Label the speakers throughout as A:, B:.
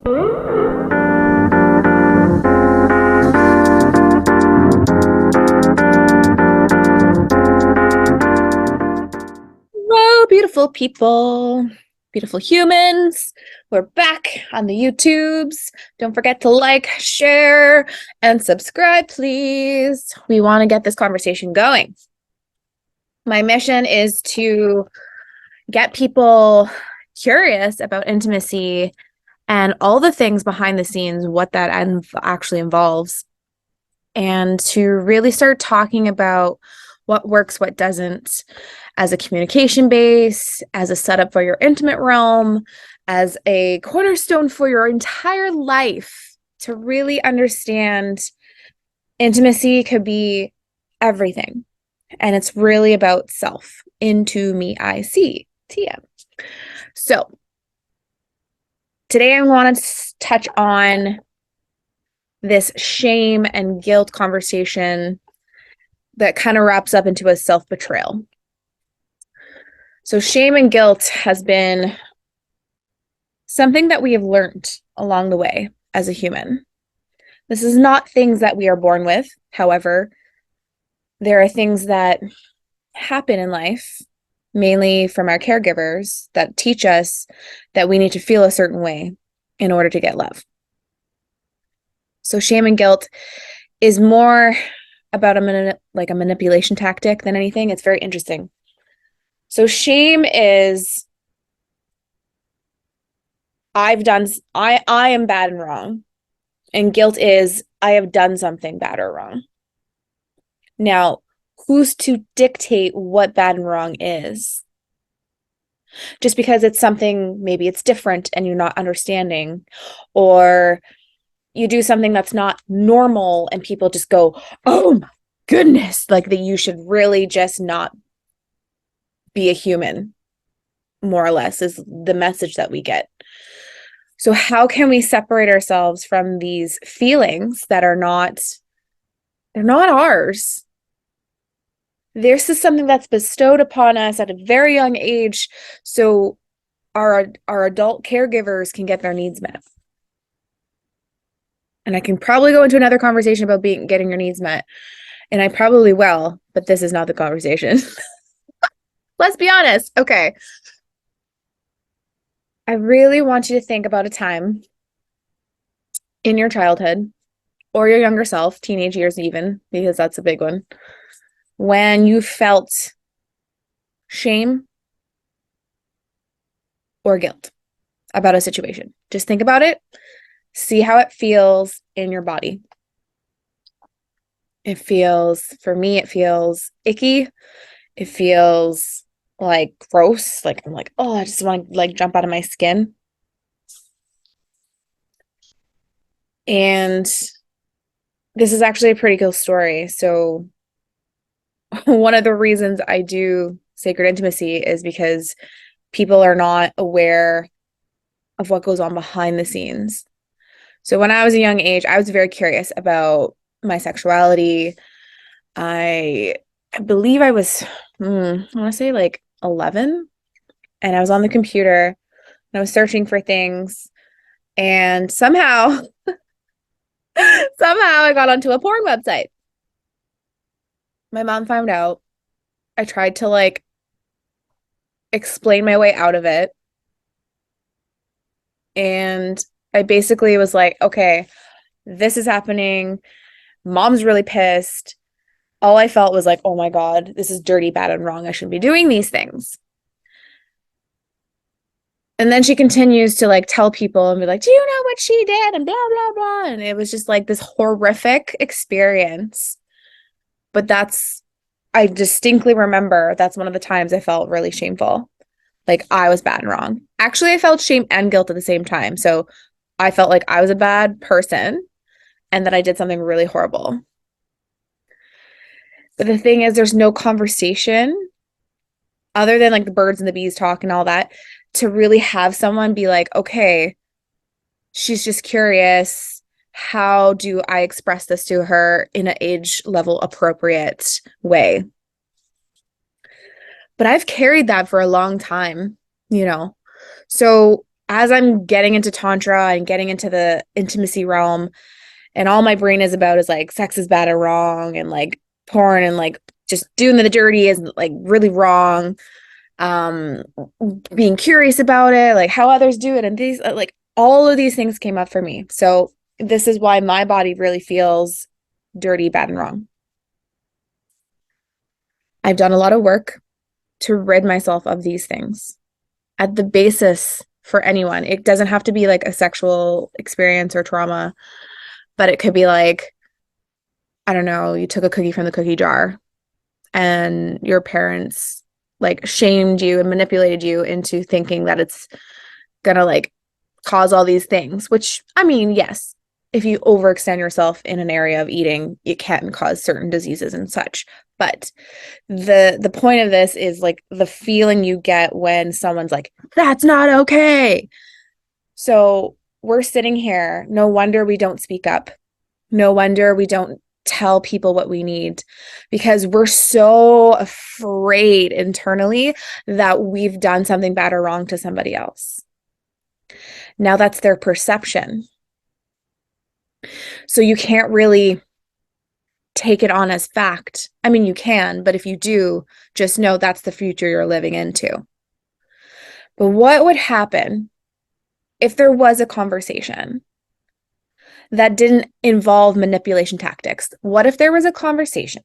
A: Hello, beautiful people, beautiful humans. We're back on the YouTubes. Don't forget to like, share, and subscribe, please. We want to get this conversation going. My mission is to get people curious about intimacy and all the things behind the scenes, what that actually involves, and to really start talking about what works, what doesn't, as a communication base, as a setup for your intimate realm, as a cornerstone for your entire life, to really understand intimacy could be everything. And it's really about self. Into me, I see. TM. So today I want to touch on this shame and guilt conversation that kind of wraps up into a self-betrayal. So shame and guilt has been something that we have learned along the way as a human. This is not things that we are born with. However, there are things that happen in life, mainly from our caregivers, that teach us that we need to feel a certain way in order to get love. So shame and guilt is more about a manipulation tactic than anything. It's very interesting. So shame is I am bad and wrong. And guilt is I have done something bad or wrong. Now, who's to dictate what bad and wrong is? Just because it's something, maybe it's different and you're not understanding, or you do something that's not normal and people just go, oh my goodness, like that you should really just not be a human, more or less, is the message that we get. So how can we separate ourselves from these feelings that are they're not ours? This is something that's bestowed upon us at a very young age, so our adult caregivers can get their needs met. And I can probably go into another conversation about getting your needs met, and I probably will, but this is not the conversation. Let's be honest. Okay. I really want you to think about a time in your childhood or your younger self, teenage years even, because that's a big one, when you felt shame or guilt about a situation. Just think about it. See how it feels in your body. For me, it feels icky. It feels like gross. Like I'm like, oh, I just want to like jump out of my skin. And this is actually a pretty cool story. So one of the reasons I do sacred intimacy is because people are not aware of what goes on behind the scenes. So when I was a young age, I was very curious about my sexuality. I believe I was, I want to say like 11, and I was on the computer and I was searching for things, and somehow I got onto a porn website. My mom found out. I tried to like explain my way out of it. And I basically was like, okay, this is happening. Mom's really pissed. All I felt was like, oh my God, this is dirty, bad, and wrong. I shouldn't be doing these things. And then she continues to like tell people and be like, do you know what she did? And blah, blah, blah. And it was just like this horrific experience. But I distinctly remember that's one of the times I felt really shameful. Like I was bad and wrong. Actually, I felt shame and guilt at the same time. So I felt like I was a bad person and that I did something really horrible. But the thing is, there's no conversation other than like the birds and the bees talk and all that to really have someone be like, okay, she's just curious. How do I express this to her in an age level appropriate way? But I've carried that for a long time, you know? So as I'm getting into Tantra and getting into the intimacy realm, and all my brain is about is like sex is bad or wrong, and like porn and like just doing the dirty is like really wrong. Um, Being curious about it, like how others do it, and these like all of these things came up for me. So this is why my body really feels dirty, bad, and wrong. I've done a lot of work to rid myself of these things. At the basis for anyone, it doesn't have to be like a sexual experience or trauma, but it could be like, I don't know, you took a cookie from the cookie jar and your parents like shamed you and manipulated you into thinking that it's gonna like cause all these things, which I mean, yes, if you overextend yourself in an area of eating, it can cause certain diseases and such. But the point of this is like the feeling you get when someone's like, that's not okay. So we're sitting here. No wonder we don't speak up. No wonder we don't tell people what we need, because we're so afraid internally that we've done something bad or wrong to somebody else. Now that's their perception. So you can't really take it on as fact. I mean, you can, but if you do, just know that's the future you're living into. But what would happen if there was a conversation that didn't involve manipulation tactics? What if there was a conversation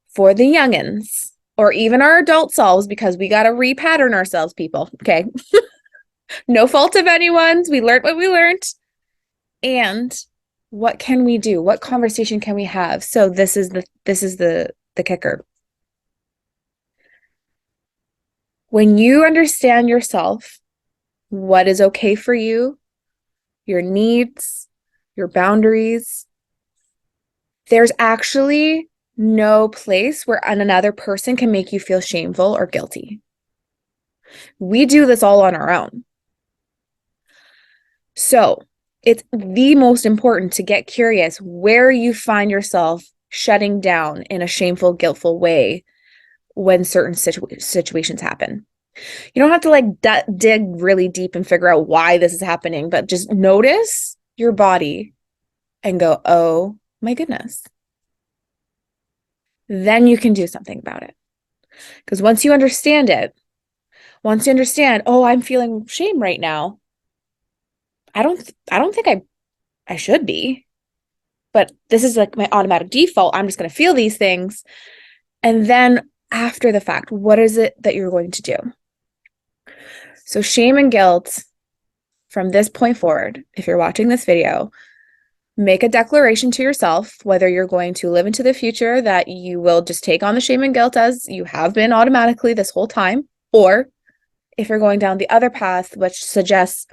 A: for the youngins or even our adult selves, because we got to repattern ourselves, people. Okay. No fault of anyone's. We learned what we learned. And what can we do? What conversation can we have? So this is the kicker. When you understand yourself, what is okay for you, your needs, your boundaries, there's actually no place where another person can make you feel shameful or guilty. We do this all on our own. So it's the most important to get curious where you find yourself shutting down in a shameful, guiltful way when certain situations happen. You don't have to like dig really deep and figure out why this is happening, but just notice your body and go, oh my goodness. Then you can do something about it. Because once you understand it, once you understand, oh, I'm feeling shame right now. I don't think I should be, but this is like my automatic default. I'm just going to feel these things. And then after the fact, what is it that you're going to do? So shame and guilt from this point forward, if you're watching this video, make a declaration to yourself, whether you're going to live into the future that you will just take on the shame and guilt as you have been automatically this whole time, or if you're going down the other path, which suggests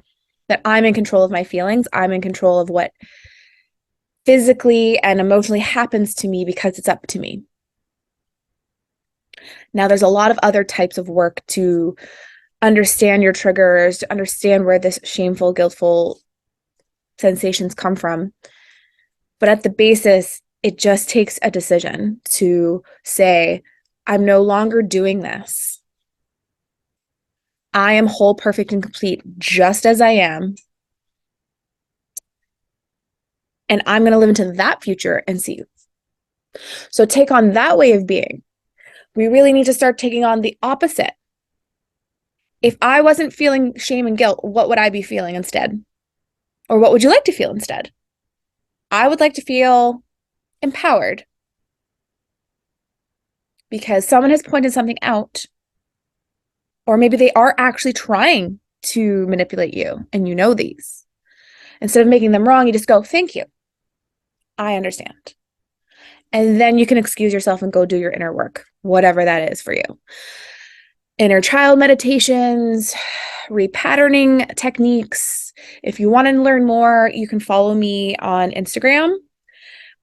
A: that I'm in control of my feelings, I'm in control of what physically and emotionally happens to me because it's up to me. Now, there's a lot of other types of work to understand your triggers, to understand where this shameful, guiltful sensations come from. But at the basis, it just takes a decision to say, I'm no longer doing this. I am whole, perfect, and complete just as I am. And I'm going to live into that future and see you. So take on that way of being. We really need to start taking on the opposite. If I wasn't feeling shame and guilt, what would I be feeling instead? Or what would you like to feel instead? I would like to feel empowered because someone has pointed something out, or maybe they are actually trying to manipulate you and you know these. Instead of making them wrong, you just go, thank you. I understand. And then you can excuse yourself and go do your inner work, whatever that is for you. Inner child meditations, repatterning techniques. If you want to learn more, you can follow me on Instagram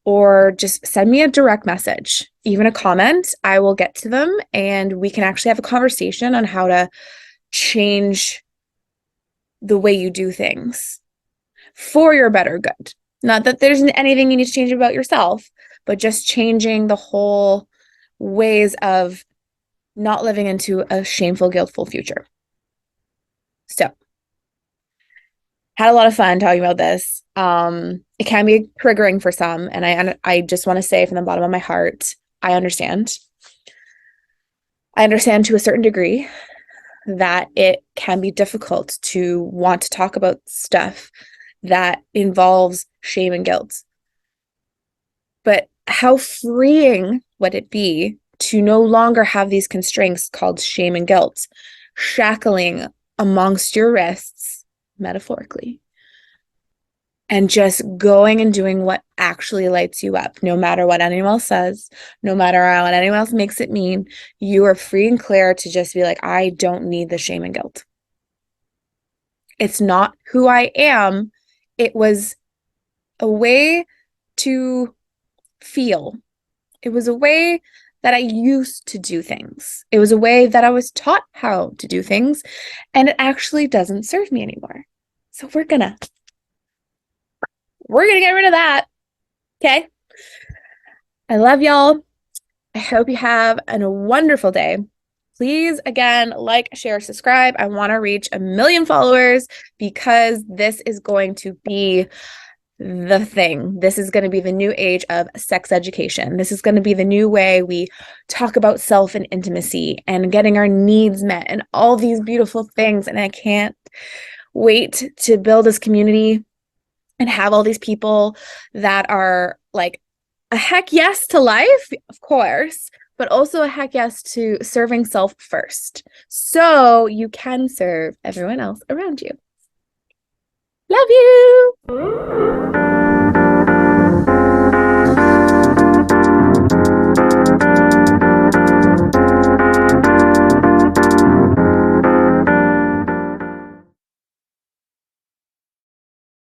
A: or just send me a direct message, even a comment. I will get to them and we can actually have a conversation on how to change the way you do things for your better good. Not that there's anything you need to change about yourself, but just changing the whole ways of not living into a shameful, guiltful future. So Had a lot of fun talking about this. It can be triggering for some, and I just want to say from the bottom of my heart, I understand. I understand to a certain degree that it can be difficult to want to talk about stuff that involves shame and guilt. But how freeing would it be to no longer have these constraints called shame and guilt shackling amongst your wrists, metaphorically, and just going and doing what actually lights you up, no matter what anyone else says, no matter what anyone else makes it mean. You are free and clear to just be like, I don't need the shame and guilt. It's not who I am. It was a way to feel. It was a way that I used to do things. It was a way that I was taught how to do things, and it actually doesn't serve me anymore. So we're gonna get rid of that. Okay? I love y'all. I hope you have a wonderful day. Please, again, like, share, subscribe. I want to reach 1 million followers because this is going to be the thing. This is going to be the new age of sex education. This is going to be the new way we talk about self and intimacy and getting our needs met and all these beautiful things. And I can't wait to build this community and have all these people that are like a heck yes to life, of course, but also a heck yes to serving self first, so you can serve everyone else around you. Love you.